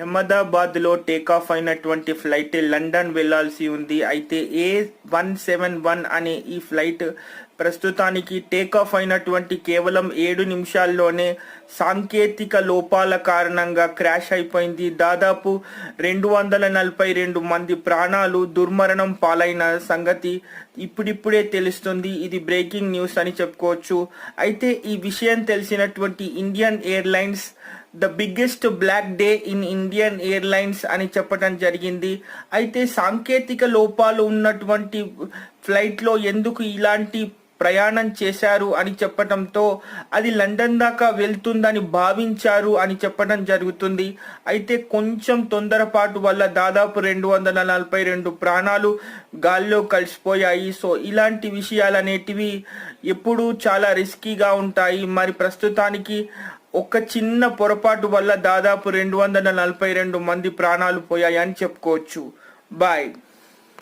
అహ్మదాబాద్లో టేకాఫ్ అయినటువంటి flight London వెళ్లాల్సి ఉంది. అయితే A171 అనే ఈ ఫ్లైట్ ప్రస్తుతానికి టేకాఫ్ అయినటువంటి కేవలం 7 నిమిషాల్లోనే సాంకేతిక లోపాల కారణంగా క్రాష్ అయిపోయింది. దాదాపు 242 మంది ప్రాణాలు దుర్మరణం పాలైన సంగతి ఇప్పుడిప్పుడే తెలుస్తుంది. ఇది బ్రేకింగ్ న్యూస్ అని చెప్పుకోవచ్చు. అయితే ఈ విషయం తెలిసినటువంటి Indian airlines the biggest black day in Indian airlines అని చెప్పడం జరిగింది. అయితే సాంకేతిక లోపాలు ఉన్నటువంటి ఫ్లైట్లో ఎందుకు ఇలాంటి ప్రయాణం చేశారు అని చెప్పడంతో అది లండన్ దాకా వెళ్తుందని భావించారు అని చెప్పడం జరుగుతుంది. అయితే కొంచెం తొందరపాటు వల్ల దాదాపు 242 ప్రాణాలు గాల్లో కలిసిపోయాయి. సో ఇలాంటి విషయాలు అనేటివి ఎప్పుడూ చాలా రిస్కీగా ఉంటాయి. మరి ప్రస్తుతానికి ఒక చిన్న పొరపాటు వల్ల దాదాపు 242 మంది ప్రాణాలు పోయాయని చెప్పుకోవచ్చు. బాయ్.